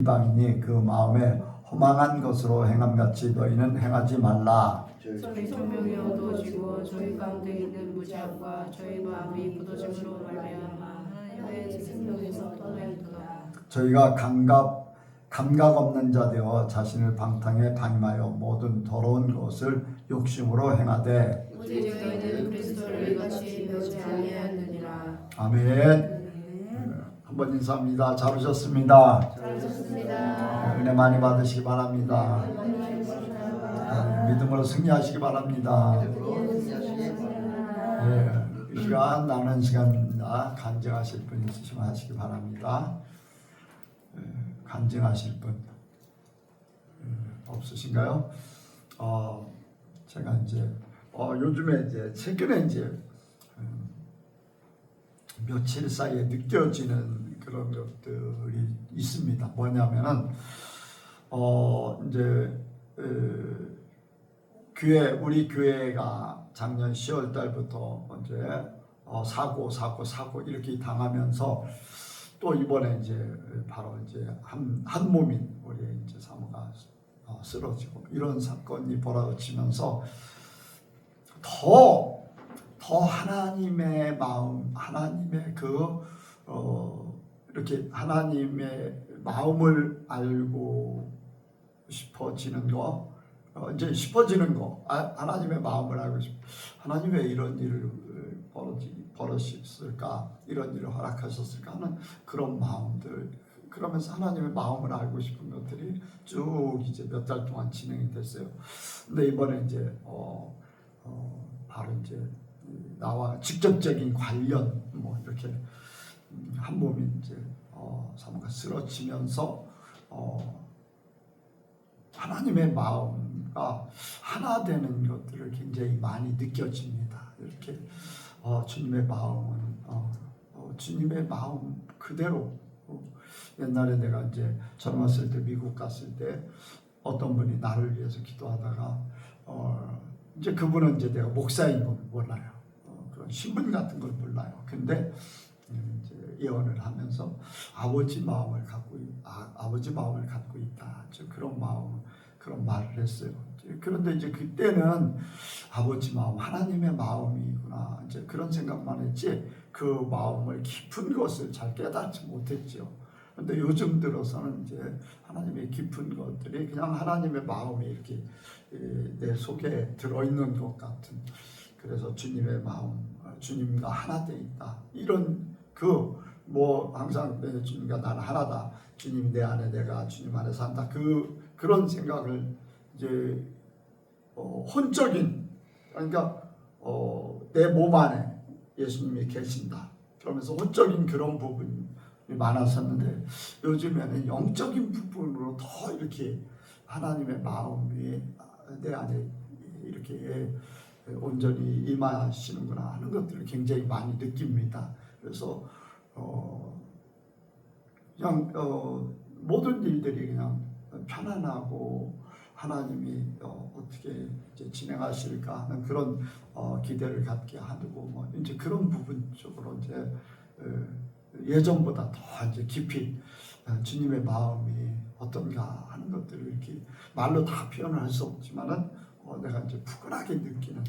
이방인이 그 마음에 허망한 것으로 행함같이 너희는 행하지 말라. 저희 생명이 어두워지고 저희 가운데 있는 무지함과 저희 마음이 부도짐으로 말미암아 하나님의 생명에서 떠나있도다. 저희가 감각 없는 자 되어 자신을 방탕에 방임하여 모든 더러운 것을 욕심으로 행하되 오직 너희는 그리스도를 이같이 배우지 아니하였느니라. 아멘. 한번 인사합니다. 잘 오셨습니다. 잘하셨습니다. 은혜 많이 받으시기 바랍니다. 믿음으로 승리하시기 바랍니다. 이 시간 나누는 시간입니다. 간증하실 분 있으시면 하시기 바랍니다. 간증하실 분 없으신가요? 제가 이제 요즘에 이제 최근에 이제 며칠 사이에 느껴지는 그런 것들이 있습니다. 뭐냐면은 이제 우리 교회가 작년 10월 달부터 이제 사고 이렇게 당하면서 또 이번에 이제 바로 이제 한 몸인 우리 이제 사모가 쓰러지고 이런 사건이 벌어지면서 더 하나님의 마음, 하나님의 이렇게 하나님의 마음을 알고 싶어지는 거, 이제 싶어지는 거, 하나님의 마음을 알고 하나님 왜 이런 일을 벌어졌을까, 이런 일을 허락하셨을까 하는 그런 마음들, 그러면서 하나님의 마음을 알고 싶은 것들이 쭉 이제 몇 달 동안 진행이 됐어요. 근데 이번에 이제 바로 이제 나와 직접적인 관련 이렇게 한 몸이 이제 사모가 쓰러지면서 하나님의 마음과 하나 되는 것들을 굉장히 많이 느껴집니다. 이렇게 주님의 마음은 주님의 마음 그대로. 옛날에 내가 이제 젊었을 때 미국 갔을 때 어떤 분이 나를 위해서 기도하다가 이제 그분은 이제 내가 목사인 걸 몰라요. 그런 신분 같은 걸 몰라요. 근데 이제 예언을 하면서 아버지 마음을 갖고 있다. 그런 마음, 그런 말을 했어요. 그런데 이제 그때는 아버지 마음, 하나님의 마음이구나. 이제 그런 생각만 했지 그 마음을 깊은 것을 잘 깨닫지 못했죠. 근데 요즘 들어서는 이제 하나님의 깊은 것들이 그냥 하나님의 마음이 이렇게 내 속에 들어있는 것 같은, 그래서 주님의 마음, 주님과 하나 돼 있다. 이런 항상 주님과 나는 하나다. 주님이 내 안에, 내가 주님 안에 산다. 그런 생각을 이제 혼적인, 그러니까 내 몸 안에 예수님이 계신다. 그러면서 혼적인 그런 부분이 많았었는데 요즘에는 영적인 부분으로 더 이렇게 하나님의 마음이 내 안에 이렇게 온전히 임하시는구나 하는 것들을 굉장히 많이 느낍니다. 그래서 그냥 모든 일들이 그냥 편안하고 하나님이 어떻게 이제 진행하실까 하는 그런 기대를 갖게 하고 이제 그런 부분 쪽으로 이제 예전보다 더 이제 깊이 주님의 마음이 어떤가 하는 것들을 이렇게 말로 다 표현을 할 수 없지만은 내가 이제 푸근하게 느끼는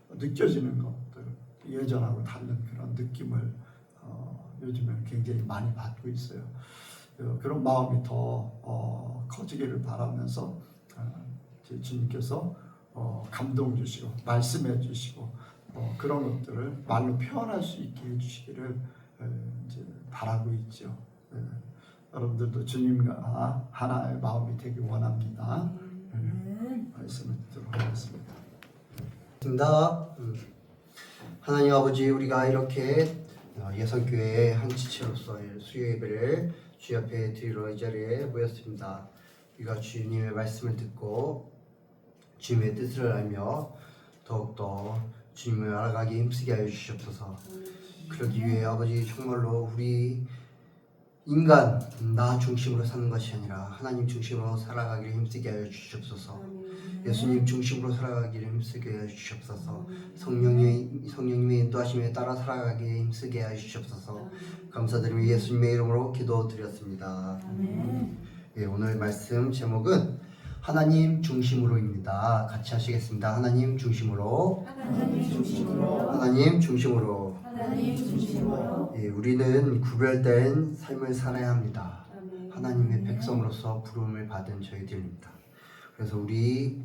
느껴지는 것들, 예전하고 다른 그런 느낌을 요즘에는 굉장히 많이 받고 있어요. 그런 마음이 더 커지기를 바라면서 제 주님께서 감동 주시고 말씀해 주시고 그런 것들을 말로 표현할 수 있게 해주시기를 이제 바라고 있죠. 여러분들도 주님과 하나의 마음이 되기 원합니다. 말씀을 듣도록 하겠습니다. 하나님 아버지, 우리가 이렇게 예선교회의 한 지체로서의 수요예배를 주 앞에 드리러 이 자리에 모였습니다. 우리가 주님의 말씀을 듣고 주님의 뜻을 알며 더욱더 주님을 알아가기 힘쓰게 하여 주시옵소서. 그러기 위해 아버지 정말로 우리 인간 나 중심으로 사는 것이 아니라 하나님 중심으로 살아가기를 힘쓰게 하여 주시옵소서. 예수님 중심으로 살아가기를 힘쓰게 해 주시옵소서. 성령님의 인도하심에 따라 살아가기에 힘쓰게 해 주시옵소서. 감사드리며 예수님의 이름으로 기도드렸습니다. 예, 오늘 말씀 제목은 하나님 중심으로입니다. 같이 하시겠습니다. 하나님 중심으로. 하나님 중심으로. 예, 우리는 구별된 삶을 살아야 합니다. 하나님의 백성으로서 부름을 받은 저희들입니다. 그래서 우리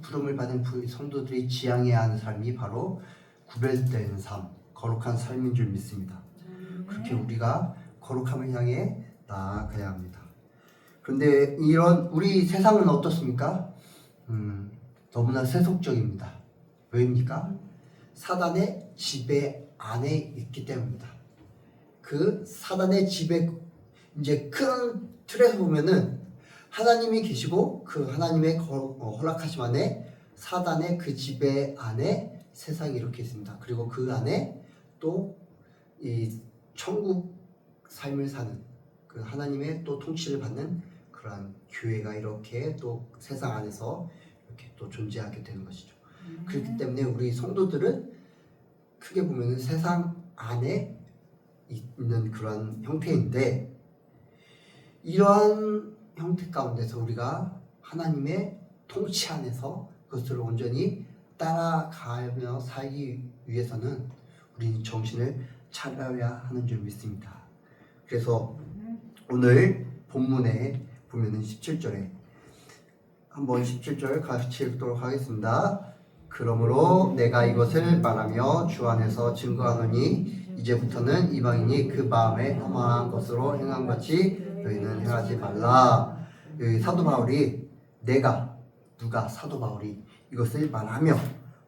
부름을 받은 성도들이 지향해야 하는 삶이 바로 구별된 삶, 거룩한 삶인 줄 믿습니다. 그렇게 우리가 거룩함을 향해 나아가야 합니다. 그런데 이런 우리 세상은 어떻습니까? 너무나 세속적입니다. 왜입니까? 사단의 지배 안에 있기 때문입니다. 그 사단의 지배, 이제 큰 틀에서 보면은 하나님이 계시고 그 하나님의 허락하심 안에 사단의 그 지배 안에 세상이 이렇게 있습니다. 그리고 그 안에 또 이 천국 삶을 사는 그 하나님의 또 통치를 받는 그러한 교회가 이렇게 또 세상 안에서 이렇게 또 존재하게 되는 것이죠. 그렇기 때문에 우리 성도들은 크게 보면은 세상 안에 있는 그런 형태인데, 이러한 형태 가운데서 우리가 하나님의 통치 안에서 그것을 온전히 따라가며 살기 위해서는 우리는 정신을 차려야 하는 줄 믿습니다. 그래서 오늘 본문에 보면은 17절에 한번 17절 같이 읽도록 하겠습니다. 그러므로 내가 이것을 말하며 주 안에서 증거하노니 이제부터는 이방인이 그 마음에 험한 것으로 행함같이 너희는 행하지 말라. 여기 사도 바울이 누가 사도 바울이 이것을 말하며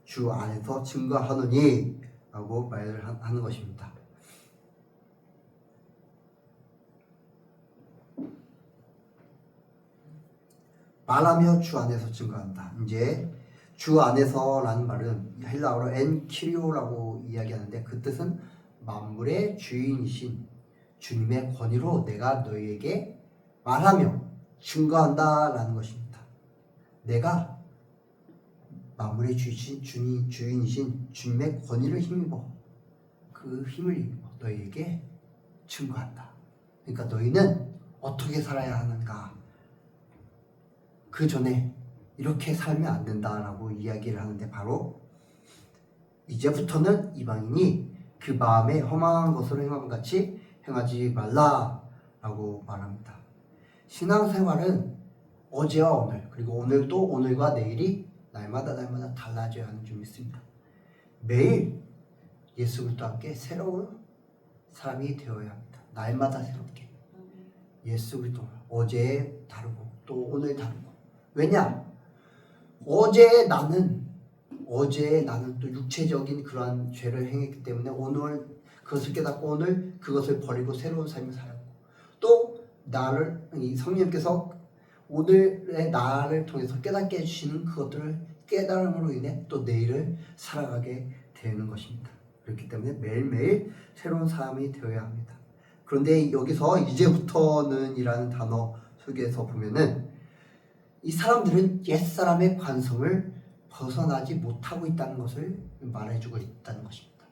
주 안에서 증거하노니 라고 말을 하는 것입니다. 말하며 주 안에서 증거한다. 이제 주 안에서라는 말은 헬라어로 엔키리오라고 이야기하는데, 그 뜻은 만물의 주인이신 주님의 권위로 내가 너희에게 말하며 증거한다라는 것입니다. 내가 만물의 주인이신 주님의 권위를 힘입어 그 힘을 입어 너희에게 증거한다. 그러니까 너희는 어떻게 살아야 하는가, 그 전에 이렇게 살면 안 된다라고 이야기를 하는데, 바로 이제부터는 이방인이 그 마음에 허망한 것으로 행함 같이 행하지 말라라고 말합니다. 신앙생활은 어제와 오늘, 그리고 오늘도 오늘과 내일이 날마다 달라져야 하는 줄 믿습니다. 매일 예수 그리스도와 함께 새로운 사람이 되어야 합니다. 날마다 새롭게 예수 그리스도, 어제 다르고 또 오늘 다르고. 왜냐? 어제 나는 또 육체적인 그러한 죄를 행했기 때문에 오늘 그것을 깨닫고 오늘 그것을 버리고 새로운 삶을 살았고, 또 나를 이 성령님께서 오늘의 나를 통해서 깨닫게 해주시는 그것들을 깨달음으로 인해 또 내일을 살아가게 되는 것입니다. 그렇기 때문에 매일매일 새로운 사람이 되어야 합니다. 그런데 여기서 이제부터는 이라는 단어 속에서 보면은 이 사람들은 옛사람의 관성을 벗어나지 못하고 있다는 것을 말해주고 있다는 것입니다.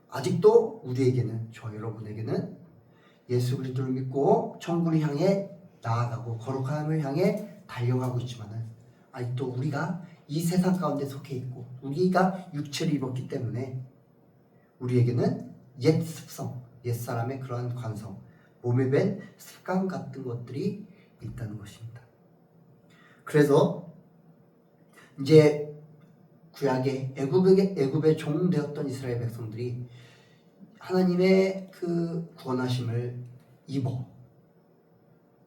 아직도 우리에게는, 저 여러분에게는 예수 그리스도를 믿고 천국을 향해 나아가고 거룩함을 향해 달려가고 있지만은, 아직도 우리가 이 세상 가운데 속해 있고 우리가 육체를 입었기 때문에 우리에게는 옛 습성, 옛사람의 그러한 관성, 몸에 밴 습관 같은 것들이 있다는 것입니다. 그래서 이제 구약의 애굽의 종 되었던 이스라엘 백성들이 하나님의 그 구원하심을 입어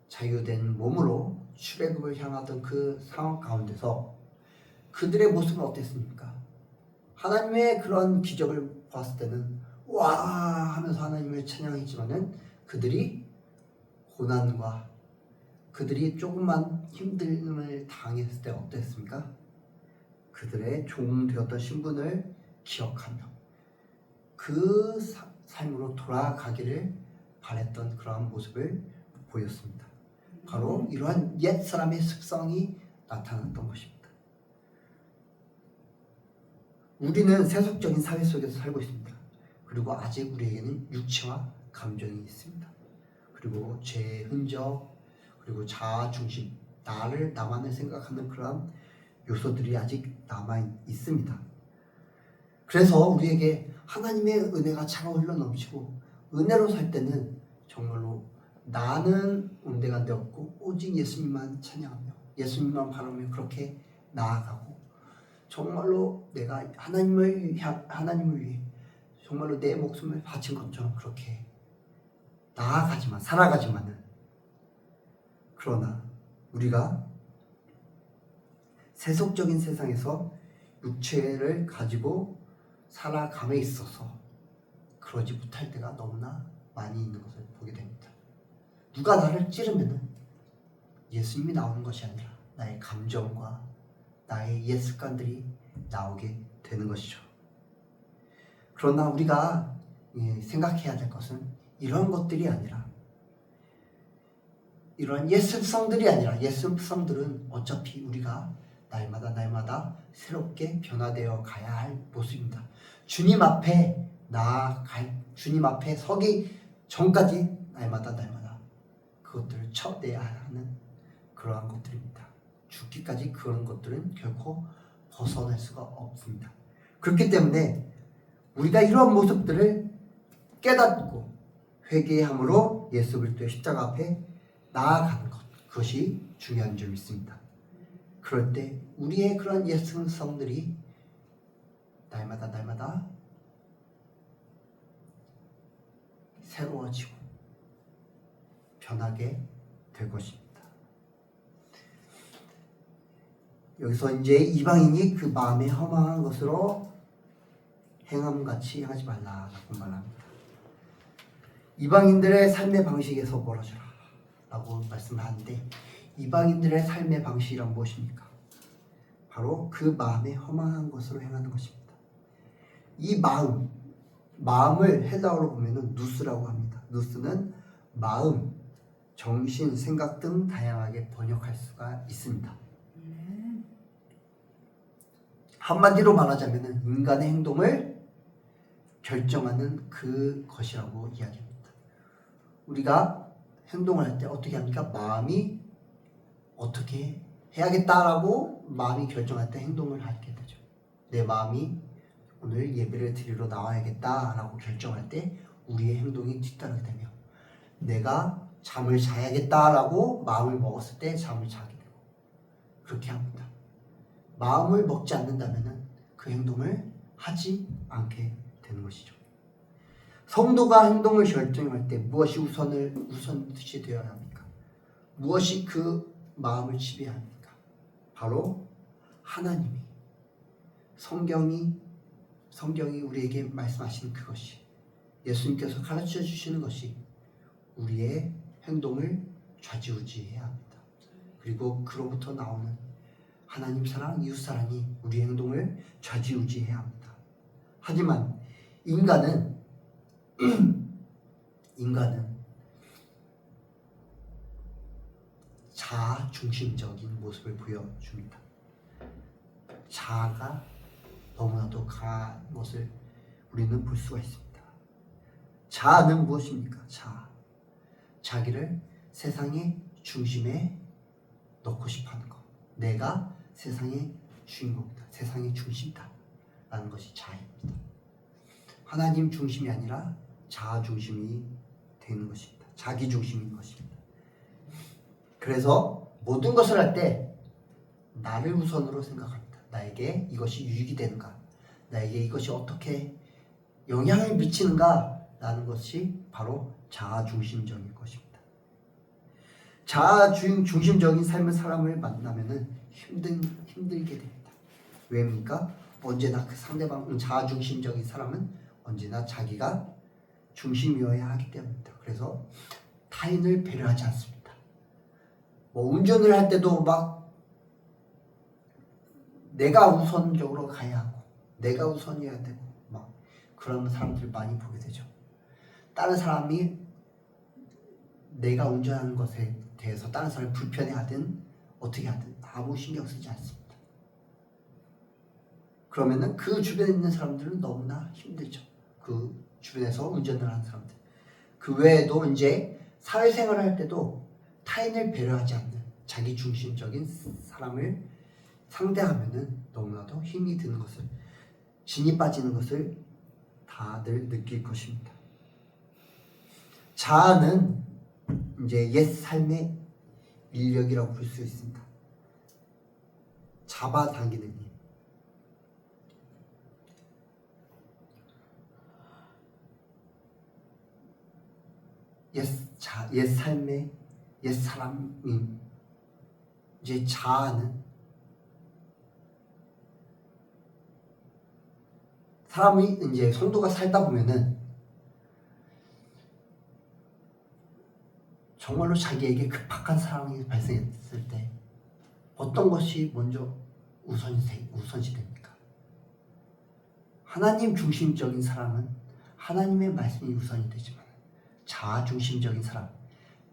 자유된 몸으로 출애굽을 향하던 그 상황 가운데서 그들의 모습은 어땠습니까? 하나님의 그런 기적을 봤을 때는 와 하면서 하나님을 찬양했지만은, 그들이 고난과 그들이 조금만 힘듦을 당했을 때 어땠습니까? 그들의 종 되었던 신분을 기억하며 그 삶으로 돌아가기를 바랬던 그러한 모습을 보였습니다. 바로 이러한 옛 사람의 습성이 나타났던 것입니다. 우리는 세속적인 사회 속에서 살고 있습니다. 그리고 아직 우리에게는 육체와 감정이 있습니다. 그리고 죄의 흔적, 그리고 자아 중심, 나만을 생각하는 그러한 요소들이 아직 남아 있습니다. 그래서 우리에게 하나님의 은혜가 차고 흘러 넘치고 은혜로 살 때는 정말로 나는 온데간데 없고 오직 예수님만 찬양하며 예수님만 바라며 그렇게 나아가고 정말로 내가 하나님을 위해 정말로 내 목숨을 바친 것처럼 그렇게 살아가지만은 그러나 우리가 세속적인 세상에서 육체를 가지고 살아감에 있어서 그러지 못할 때가 너무나 많이 있는 것을 보게 됩니다. 누가 나를 찌르면은 예수님이 나오는 것이 아니라 나의 감정과 나의 옛 습관들이 나오게 되는 것이죠. 그러나 우리가 생각해야 될 것은 이런 것들이 아니라 이런 옛 습성들이 아니라 옛 습성들은 어차피 우리가 날마다 새롭게 변화되어 가야 할 모습입니다. 주님 앞에 주님 앞에 서기 전까지 날마다 그것들을 쳐내야 하는 그러한 것들입니다. 죽기까지 그런 것들은 결코 벗어날 수가 없습니다. 그렇기 때문에 우리가 이러한 모습들을 깨닫고 회개함으로 예수 그리스도의 십자가 앞에 나아가는 것, 그것이 중요한 점이 있습니다. 그럴 때 우리의 그런 옛 습성들이 날마다 새로워지고 변하게 될 것입니다. 여기서 이제 이방인이 그 마음에 허망한 것으로 행함같이 행하지 말라라고 말합니다. 이방인들의 삶의 방식에서 멀어져라 라고 말씀을 하는데 이방인들의 삶의 방식이란 무엇입니까? 바로 그 마음에 허망한 것으로 행하는 것입니다. 이 마음을 헬라어로 보면은 누스라고 합니다. 누스는 마음, 정신, 생각 등 다양하게 번역할 수가 있습니다. 한마디로 말하자면 인간의 행동을 결정하는 그것이라고 이야기합니다. 우리가 행동을 할 때 어떻게 합니까? 마음이 어떻게 해야겠다라고 마음이 결정할 때 행동을 하게 되죠. 내 마음이 오늘 예배를 드리러 나와야겠다라고 결정할 때 우리의 행동이 뒤따르게 되며 내가 잠을 자야겠다라고 마음을 먹었을 때 잠을 자게 되고 그렇게 합니다. 마음을 먹지 않는다면 그 행동을 하지 않게 되는 것이죠. 성도가 행동을 결정할 때 무엇이 우선시 되어야 합니까? 무엇이 그 마음을 지배합니까? 바로 하나님이 성경이 우리에게 말씀하시는 그것이 예수님께서 가르쳐 주시는 것이 우리의 행동을 좌지우지해야 합니다. 그리고 그로부터 나오는 하나님 사랑, 이웃 사랑이 우리의 행동을 좌지우지해야 합니다. 하지만 인간은 자아 중심적인 모습을 보여줍니다. 자아가 너무나도 강한 것을 우리는 볼 수가 있습니다. 자아는 무엇입니까? 자기를 세상의 중심에 넣고 싶어하는 것. 내가 세상의 주인공이다. 세상의 중심이다. 라는 것이 자아입니다. 하나님 중심이 아니라 자아 중심이 되는 것입니다. 자기 중심인 것입니다. 그래서 모든 것을 할 때 나를 우선으로 생각합니다. 나에게 이것이 유익이 되는가? 나에게 이것이 어떻게 영향을 미치는가? 라는 것이 바로 자아 중심적인 것입니다. 자아 중심적인 삶의 사람을 만나면은 힘들게 됩니다. 왜입니까? 언제나 그 상대방 자아 중심적인 사람은 언제나 자기가 중심이어야 하기 때문입니다. 그래서 타인을 배려하지 않습니다. 운전을 할 때도 막 내가 우선적으로 가야 하고 내가 우선이어야 되고 막 그런 사람들을 많이 보게 되죠. 다른 사람이 내가 운전하는 것에 대해서 다른 사람을 불편해하든 어떻게 하든 아무 신경 쓰지 않습니다. 그러면은 그 주변에 있는 사람들은 너무나 힘들죠. 그 주변에서 운전을 하는 사람들. 그 외에도 이제 사회생활을 할 때도 타인을 배려하지 않는 자기 중심적인 사람을 상대하면은 너무나도 힘이 드는 것을, 진이 빠지는 것을 다들 느낄 것입니다. 자아는 이제 옛 삶의 인력이라고 볼 수 있습니다. 잡아당기는 힘. 옛 삶의 옛 사람인 이제 자아는 사람이 이제 성도가 살다 보면은 정말로 자기에게 급박한 상황이 발생했을 때 어떤 것이 먼저 우선시 됩니까? 하나님 중심적인 사람은 하나님의 말씀이 우선이 되지만 자아 중심적인 사람,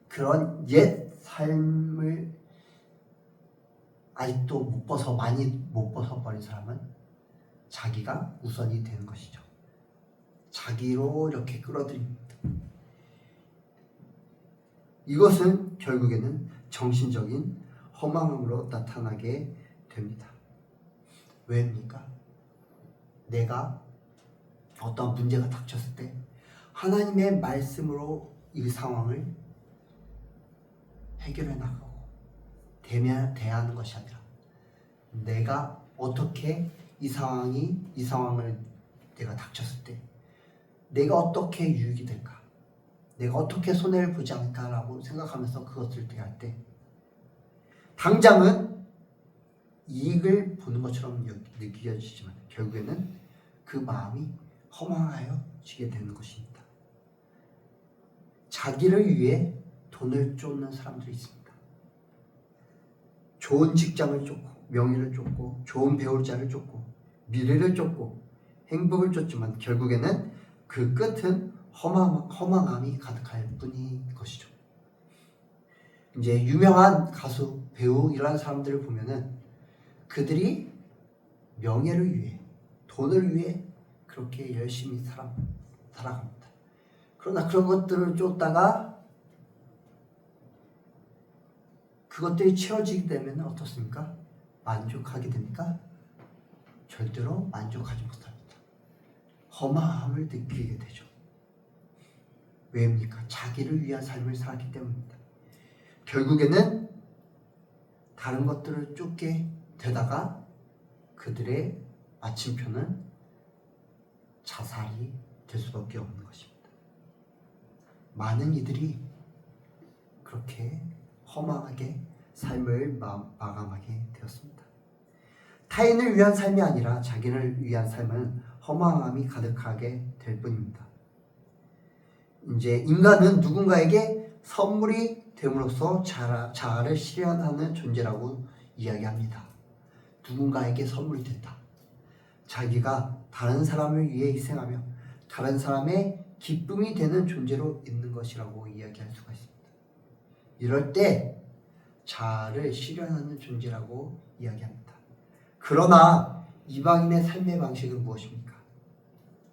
그런 옛 삶을 아직도 많이 못 벗어버린 사람은 자기가 우선이 되는 것이죠. 자기로 이렇게 끌어들입니다. 이것은 결국에는 정신적인 허망함으로 나타나게 됩니다. 왜입니까? 내가 어떤 문제가 닥쳤을 때 하나님의 말씀으로 이 상황을 해결해 나가고 대하는 것이 아니라 내가 어떻게 이 상황을 내가 닥쳤을 때 내가 어떻게 유익이 될까? 내가 어떻게 손해를 보지 않을까라고 생각하면서 그것을 대할 때 당장은 이익을 보는 것처럼 느껴지지만 결국에는 그 마음이 허망하여지게 되는 것입니다. 자기를 위해 돈을 쫓는 사람들이 있습니다. 좋은 직장을 쫓고 명예를 쫓고 좋은 배우자를 쫓고 미래를 쫓고 행복을 쫓지만 결국에는 그 끝은 허망함이 가득할 뿐인 것이죠. 이제 유명한 가수, 배우 이런 사람들을 보면은 그들이 명예를 위해, 돈을 위해 그렇게 열심히 살아갑니다. 그러나 그런 것들을 쫓다가 그것들이 채워지게 되면 어떻습니까? 만족하게 됩니까? 절대로 만족하지 못합니다. 허망함을 느끼게 되죠. 왜입니까? 자기를 위한 삶을 살았기 때문입니다. 결국에는 다른 것들을 쫓게 되다가 그들의 마침표는 자살이 될 수밖에 없는 것입니다. 많은 이들이 그렇게 허망하게 삶을 마감하게 되었습니다. 타인을 위한 삶이 아니라 자기를 위한 삶은 허망함이 가득하게 될 뿐입니다. 이제 인간은 누군가에게 선물이 됨으로써 자아를 실현하는 존재라고 이야기합니다. 누군가에게 선물이 된다. 자기가 다른 사람을 위해 희생하며 다른 사람의 기쁨이 되는 존재로 있는 것이라고 이야기할 수가 있습니다. 이럴 때 자아를 실현하는 존재라고 이야기합니다. 그러나 이방인의 삶의 방식은 무엇입니까?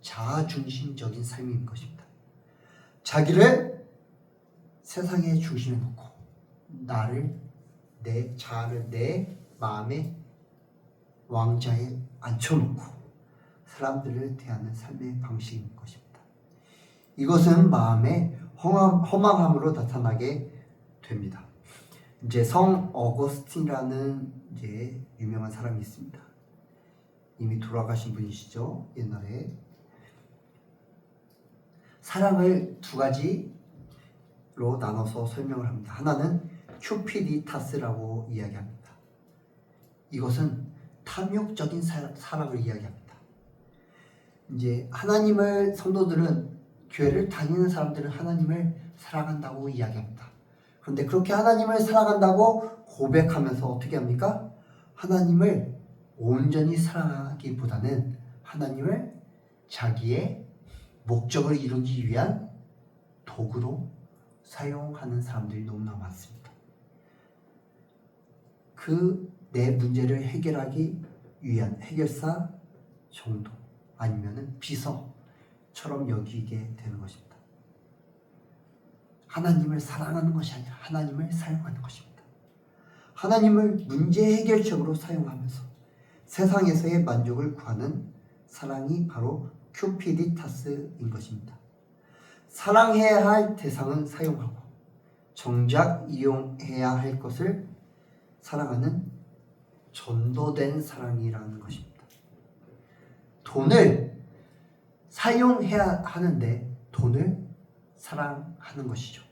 자아 중심적인 삶인 것입니다. 자기를 세상의 중심에 놓고 내 자아를 내 마음의 왕자에 앉혀놓고 사람들을 대하는 삶의 방식인 것입니다. 이것은 마음의 허망함으로 나타나게 됩니다. 이제 성 어거스틴이라는 이제 유명한 사람이 있습니다. 이미 돌아가신 분이시죠. 옛날에 사랑을 두 가지로 나눠서 설명을 합니다. 하나는 큐피디타스라고 이야기합니다. 이것은 탐욕적인 사랑을 이야기합니다. 이제 성도들은 교회를 다니는 사람들은 하나님을 사랑한다고 이야기합니다. 그런데 그렇게 하나님을 사랑한다고 고백하면서 어떻게 합니까? 하나님을 온전히 사랑하기보다는 하나님을 자기의 목적을 이루기 위한 도구로 사용하는 사람들이 너무나 많습니다. 내 문제를 해결하기 위한 해결사 정도 아니면은 비서처럼 여기게 되는 것입니다. 하나님을 사랑하는 것이 아니라 하나님을 사용하는 것입니다. 하나님을 문제 해결책으로 사용하면서 세상에서의 만족을 구하는 사랑이 바로 큐피디타스인 것입니다. 사랑해야 할 대상은 사용하고 정작 이용해야 할 것을 사랑하는 전도된 사랑이라는 것입니다. 돈을 사용해야 하는데 돈을 사랑하는 것이죠.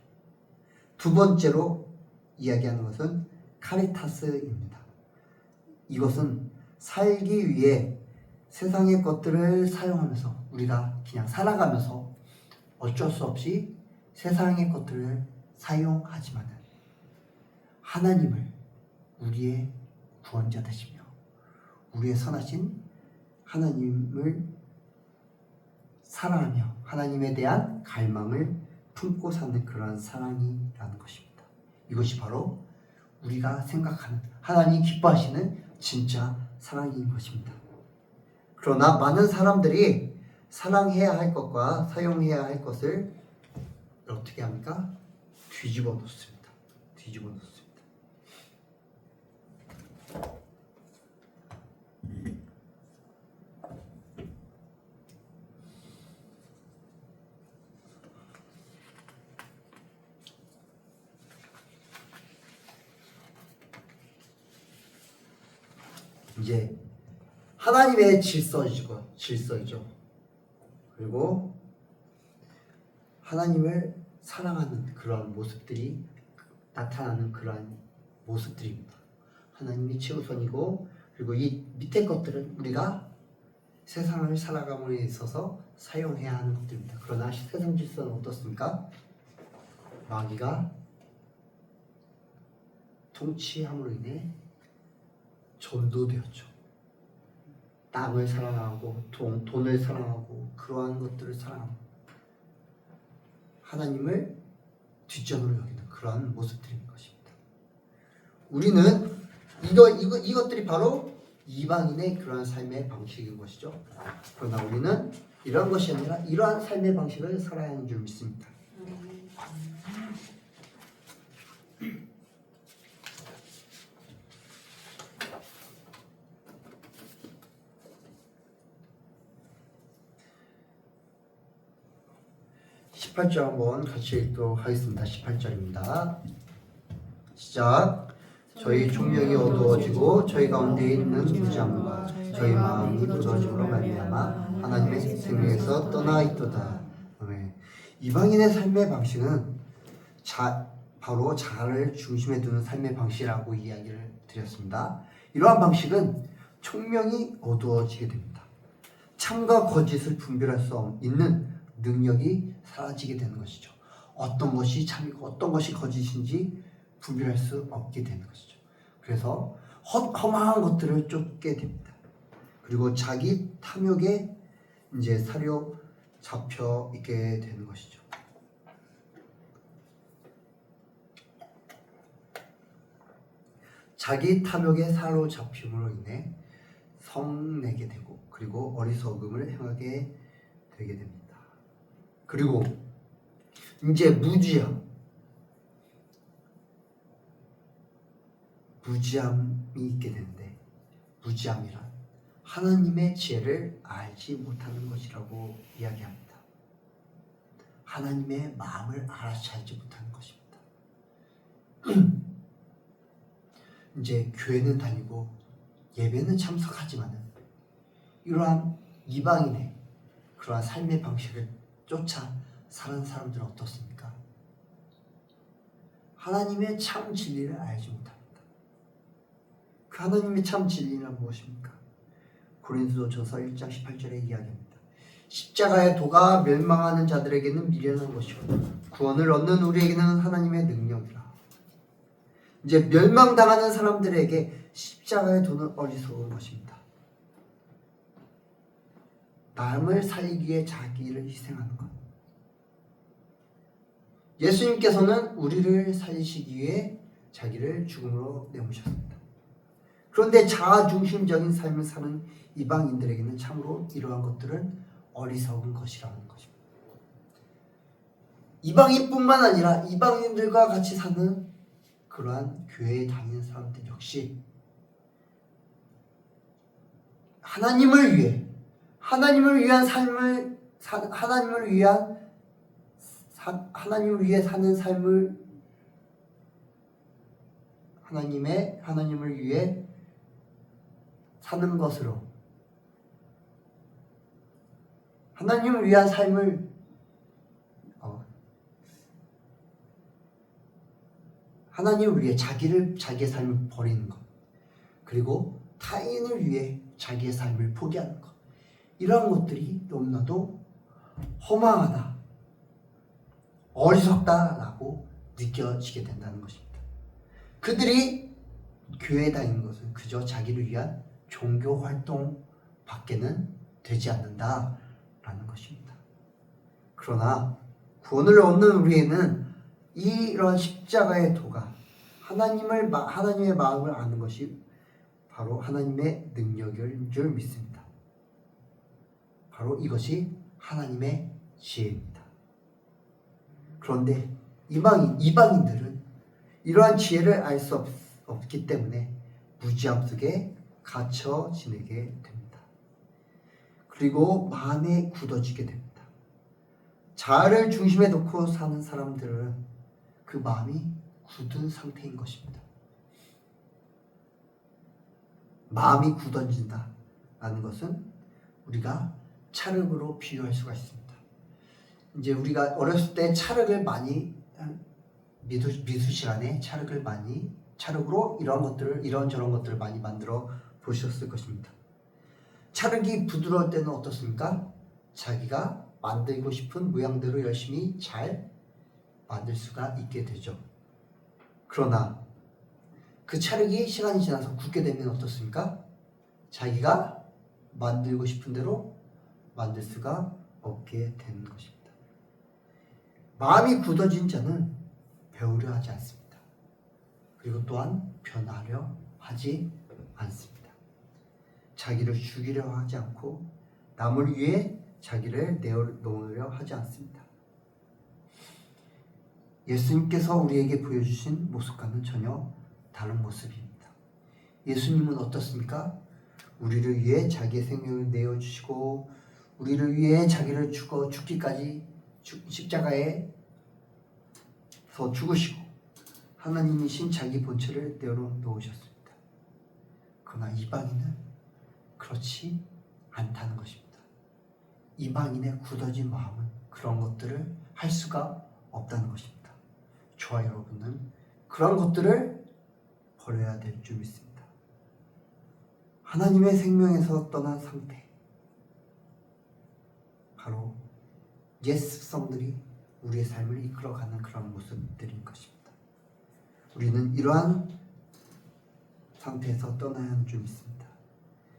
두 번째로 이야기하는 것은 카리타스입니다. 이것은 살기 위해 세상의 것들을 사용하면서 우리가 그냥 살아가면서 어쩔 수 없이 세상의 것들을 사용하지만 하나님을 우리의 구원자 되시며 우리의 선하신 하나님을 사랑하며 하나님에 대한 갈망을 품고 사는 그런 사랑이라는 것입니다. 이것이 바로 우리가 생각하는 하나님 기뻐하시는 진짜 사랑인 것입니다. 그러나 많은 사람들이 사랑해야 할 것과 사용해야 할 것을 어떻게 합니까? 뒤집어 놓습니다. 뒤집어 놓습니다. 이제 하나님의 질서이죠. 그리고 하나님을 사랑하는 그런 모습들이 나타나는 그러한 모습들입니다. 하나님이 최우선이고 그리고 이 밑에 것들은 우리가 세상을 살아감에 있어서 사용해야 하는 것들입니다. 그러나 세상 질서는 어떻습니까? 마귀가 통치함으로 인해 전도되었죠. 땅을 사랑하고 돈을 사랑하고 그러한 것들을 사랑하고 하나님을 뒷전으로 여기는 그러한 모습들인 것입니다. 우리는 이것들이 바로 이방인의 그러한 삶의 방식인 것이죠. 그러나 우리는 이러한 것이 아니라 이러한 삶의 방식을 살아야 하는 줄 믿습니다. 18절 한번 같이 읽도록 하겠습니다. 18절입니다. 시작. 저희 총명이 어두워지고 저희 가운데 있는 무지함과 저희 마음이 굳어짐으로 말미암아 하나님의 생명에서 떠나 있도다. 아멘. 이방인의 삶의 방식은 바로 자아를 중심에 두는 삶의 방식이라고 이야기를 드렸습니다. 이러한 방식은 총명이 어두워지게 됩니다. 참과 거짓을 분별할 수 있는 능력이 사라지게 되는 것이죠. 어떤 것이 참이고 어떤 것이 거짓인지 분별할 수 없게 되는 것이죠. 그래서 험한 것들을 쫓게 됩니다. 그리고 자기 탐욕에 이제 사로잡혀 있게 되는 것이죠. 자기 탐욕에 사로잡힘으로 인해 성내게 되고 그리고 어리석음을 행하게 되게 됩니다. 그리고 이제 무지함이 있게 되는데 무지함이란 하나님의 지혜를 알지 못하는 것이라고 이야기합니다. 하나님의 마음을 알아채 알지 못하는 것입니다. 이제 교회는 다니고 예배는 참석하지만은 이러한 이방인의 그러한 삶의 방식을 쫓아 사는 사람들은 어떻습니까? 하나님의 참 진리를 알지 못합니다. 그 하나님의 참 진리는 무엇입니까? 고린도전서 1장 18절에 이야기합니다. 십자가의 도가 멸망하는 자들에게는 미련한 것이요 구원을 얻는 우리에게는 하나님의 능력이라. 이제 멸망당하는 사람들에게 십자가의 도는 어리석은 것입니다. 남을 살리기 위해 자기를 희생하는 것. 예수님께서는 우리를 살리시기 위해 자기를 죽음으로 내모셨습니다. 그런데 자아중심적인 삶을 사는 이방인들에게는 참으로 이러한 것들은 어리석은 것이라는 것입니다. 이방인뿐만 아니라 이방인들과 같이 사는 그러한 교회에 다니는 사람들 역시 하나님을 위한 삶을 하나님을 위해 사는 삶을 하나님을 위해 사는 것으로 하나님을 위한 삶을 하나님을 위해 자기의 삶을 버리는 것, 그리고 타인을 위해 자기의 삶을 포기하는 것, 이러한 것들이 너무나도 허망하다, 어리석다라고 느껴지게 된다는 것입니다. 그들이 교회에 다니는 것은 그저 자기를 위한 종교 활동 밖에는 되지 않는다라는 것입니다. 그러나 구원을 얻는 우리에는 이런 십자가의 도가 하나님의 마음을 아는 것이 바로 하나님의 능력인 줄 믿습니다. 바로 이것이 하나님의 지혜입니다. 그런데 이방인들은 이러한 지혜를 알 수 없기 때문에 무지함 속에 갇혀 지내게 됩니다. 그리고 마음에 굳어지게 됩니다. 자아를 중심에 놓고 사는 사람들은 그 마음이 굳은 상태인 것입니다. 마음이 굳어진다라는 것은 우리가 찰흙으로 비유할 수가 있습니다. 이제 우리가 어렸을 때 찰흙을 많이 미술 시간에 찰흙으로 이런저런 것들을 많이 만들어 보셨을 것입니다. 찰흙이 부드러울 때는 어떻습니까? 자기가 만들고 싶은 모양대로 열심히 잘 만들 수가 있게 되죠. 그러나 그 찰흙이 시간이 지나서 굳게 되면 어떻습니까? 자기가 만들고 싶은 대로 만들 수가 없게 되는 것입니다. 마음이 굳어진 자는 배우려 하지 않습니다. 그리고 또한 변하려 하지 않습니다. 자기를 죽이려 하지 않고 남을 위해 자기를 내어놓으려 하지 않습니다. 예수님께서 우리에게 보여주신 모습과는 전혀 다른 모습입니다. 예수님은 어떻습니까? 우리를 위해 자기의 생명을 내어주시고 우리를 위해 자기를 죽기까지 십자가에서 죽으시고 하나님이신 자기 본체를 내어놓으셨습니다. 그러나 이방인은 그렇지 않다는 것입니다. 이방인의 굳어진 마음은 그런 것들을 할 수가 없다는 것입니다. 저와 여러분은 그런 것들을 버려야 될 줄 믿습니다. 하나님의 생명에서 떠난 상태, 바로 옛 습성들이 우리의 삶을 이끌어가는 그런 모습들인 것입니다. 우리는 이러한 상태에서 떠나야 하는 줄 믿습니다.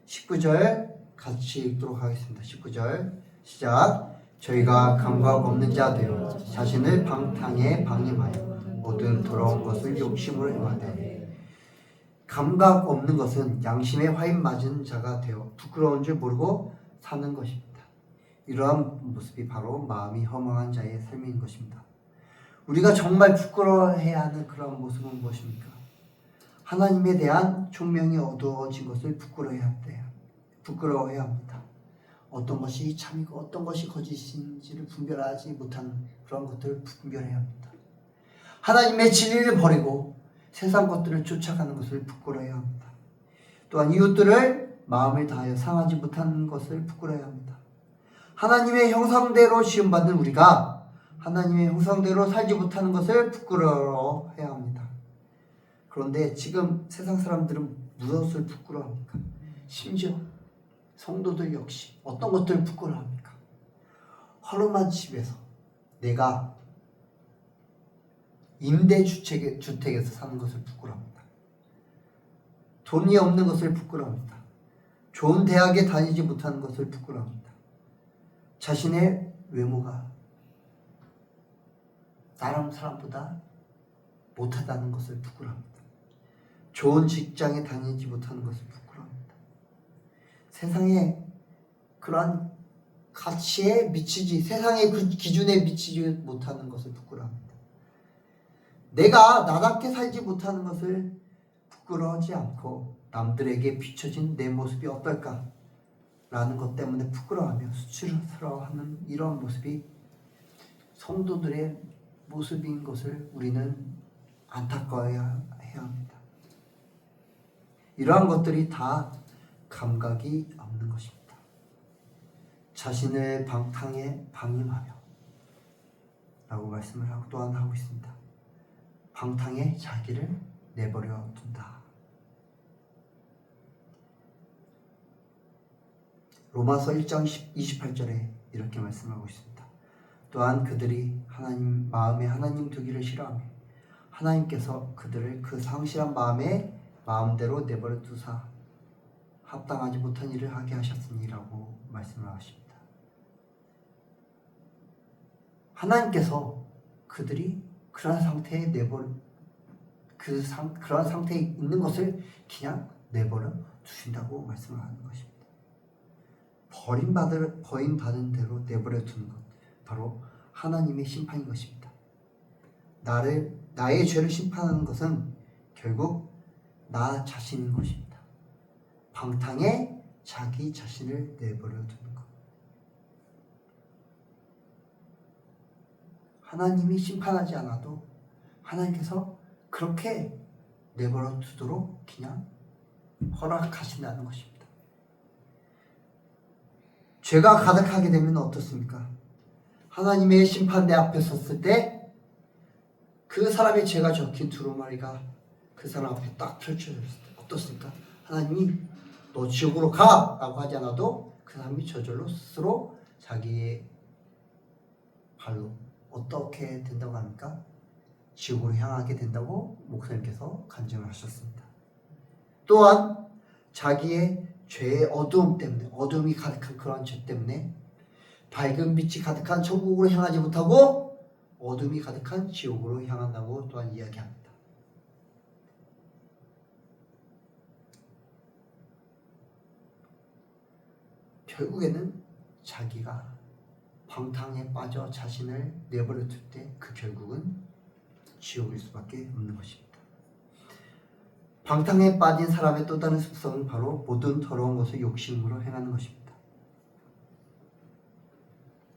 19절 같이 읽도록 하겠습니다. 19절 시작. 저희가 감각 없는 자 되어 자신을 방탕에 방임하여 모든 더러운 것을 욕심으로 행하되, 감각 없는 것은 양심에 화인 맞은 자가 되어 부끄러운 줄 모르고 사는 것입니다. 이러한 모습이 바로 마음이 허망한 자의 삶인 것입니다. 우리가 정말 부끄러워해야 하는 그런 모습은 무엇입니까? 하나님에 대한 총명이 어두워진 것을 부끄러워해야 합니다. 어떤 것이 참이고 어떤 것이 거짓인지를 분별하지 못하는 그런 것들을 분별해야 합니다. 하나님의 진리를 버리고 세상 것들을 쫓아가는 것을 부끄러워해야 합니다. 또한 이웃들을 마음을 다하여 상하지 못하는 것을 부끄러워해야 합니다. 하나님의 형상대로 시험받는 우리가 하나님의 형상대로 살지 못하는 것을 부끄러워해야 합니다. 그런데 지금 세상 사람들은 무엇을 부끄러워합니까? 심지어 성도들 역시 어떤 것들을 부끄러워합니까? 허름한 집에서 내가 임대주택에서 사는 것을 부끄러워합니다. 돈이 없는 것을 부끄러워합니다. 좋은 대학에 다니지 못하는 것을 부끄러워합니다. 자신의 외모가 다른 사람보다 못하다는 것을 부끄러워합니다. 좋은 직장에 다니지 못하는 것을 부끄러워합니다. 세상에 그러한 가치에 미치지, 세상의 그 기준에 미치지 못하는 것을 부끄러워합니다. 내가 나답게 살지 못하는 것을 부끄러워하지 않고 남들에게 비춰진 내 모습이 어떨까? 라는 것 때문에 부끄러워하며 수치스러워하는 이런 모습이 성도들의 모습인 것을 우리는 안타까워해야 합니다. 이러한 것들이 다 감각이 없는 것입니다. 자신을 방탕에 방임하며 라고 말씀을 하고 또한 하고 있습니다. 방탕에 자기를 내버려 둔다. 로마서 1장 28절에 이렇게 말씀하고 있습니다. 또한 그들이 마음에 하나님 두기를 싫어하며 하나님께서 그들을 그 상실한 마음대로 내버려 두사 합당하지 못한 일을 하게 하셨으니라고 말씀을 하십니다. 하나님께서 그들이 그러한 상태에 그러한 상태에 있는 것을 그냥 내버려 두신다고 말씀을 하는 것입니다. 버림받은 대로 내버려 두는 것, 바로 하나님의 심판인 것입니다. 나의 죄를 심판하는 것은 결국 나 자신인 것입니다. 방탕에 자기 자신을 내버려 두는 것. 하나님이 심판하지 않아도 하나님께서 그렇게 내버려 두도록 그냥 허락하신다는 것입니다. 죄가 가득하게 되면 어떻습니까? 하나님의 심판대 앞에 섰을 때 그 사람의 죄가 적힌 두루마리가 그 사람 앞에 딱 펼쳐졌을 때 어떻습니까? 하나님이 너 지옥으로 가! 라고 하지 않아도 그 사람이 저절로 스스로 자기의 발로 어떻게 된다고 합니까? 지옥으로 향하게 된다고 목사님께서 간증을 하셨습니다. 또한 자기의 죄의 어두움 때문에, 어둠이 가득한 그런 죄 때문에 밝은 빛이 가득한 천국으로 향하지 못하고 어둠이 가득한 지옥으로 향한다고 또한 이야기합니다. 결국에는 자기가 방탕에 빠져 자신을 내버려 둘 때 그 결국은 지옥일 수밖에 없는 것입니다. 방탕에 빠진 사람의 또 다른 습성은 바로 모든 더러운 것을 욕심으로 행하는 것입니다.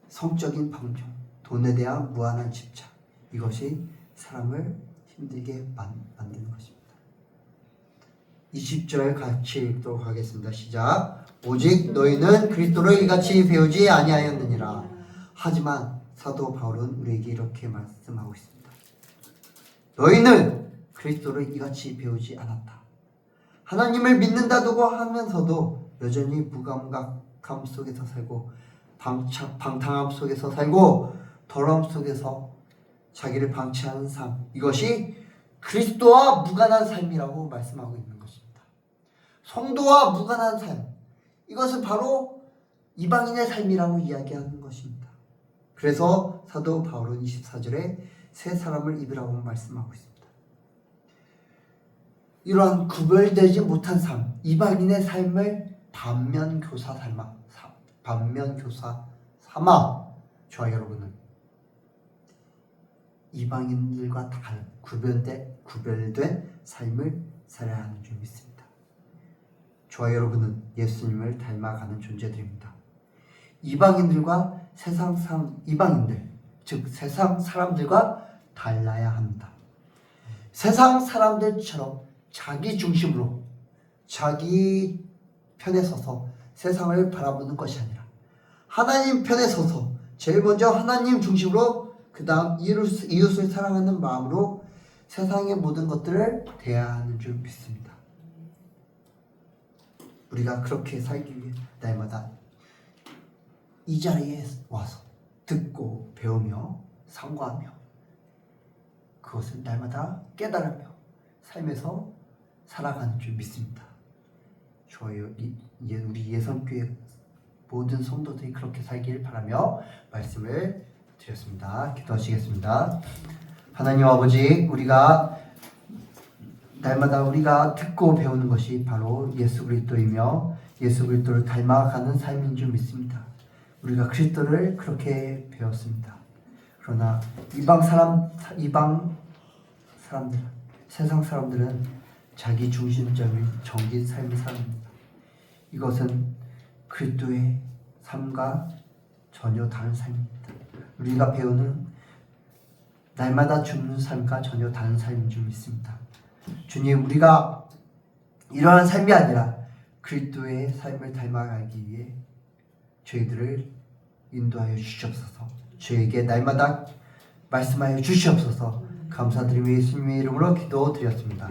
성적인 방종, 돈에 대한 무한한 집착, 이것이 사람을 힘들게 만드는 것입니다. 20절 같이 읽도록 하겠습니다. 시작. 오직 너희는 그리스도를 이같이 배우지 아니하였느니라. 하지만 사도 바울은 우리에게 이렇게 말씀하고 있습니다. 너희는 그리스도를 이같이 배우지 않았다. 하나님을 믿는다고 하면서도 여전히 무감각함 속에서 살고 방탕함 속에서 살고 더러움 속에서 자기를 방치하는 삶, 이것이 그리스도와 무관한 삶이라고 말씀하고 있는 것입니다. 성도와 무관한 삶, 이것은 바로 이방인의 삶이라고 이야기하는 것입니다. 그래서 사도 바울은 24절에 새 사람을 입으라고 말씀하고 있습니다. 이러한 구별되지 못한 삶, 이방인의 삶을 반면교사 삼아 저와 여러분은 이방인들과 다른 구별된 삶을 살아야 하는 줄 믿습니다. 저와 여러분은 예수님을 닮아가는 존재들입니다. 이방인들과 이방인들, 즉 세상 사람들과 달라야 합니다. 세상 사람들처럼 자기 중심으로 자기 편에 서서 세상을 바라보는 것이 아니라 하나님 편에 서서 제일 먼저 하나님 중심으로 그 다음 이웃을 사랑하는 마음으로 세상의 모든 것들을 대해야 하는 줄 믿습니다. 우리가 그렇게 살기 위해 날마다 이 자리에 와서 듣고 배우며 상고하며 그것을 날마다 깨달으며 삶에서 살아가는 줄 믿습니다. 우리 예선교회 모든 성도들이 그렇게 살기를 바라며 말씀을 드렸습니다. 기도하시겠습니다. 하나님 아버지, 우리가 날마다 우리가 듣고 배우는 것이 바로 예수 그리스도이며 예수 그리스도를 닮아가는 삶인 줄 믿습니다. 우리가 그리스도를 그렇게 배웠습니다. 그러나 이방 사람들, 세상 사람들은 자기 중심적인 정진 삶을 삽니다. 이것은 그리스도의 삶과 전혀 다른 삶입니다. 우리가 배우는 날마다 죽는 삶과 전혀 다른 삶인 줄 믿습니다. 주님, 우리가 이러한 삶이 아니라 그리스도의 삶을 닮아가기 위해 저희들을 인도하여 주시옵소서. 저에게 날마다 말씀하여 주시옵소서. 감사드리며 예수님의 이름으로 기도드렸습니다.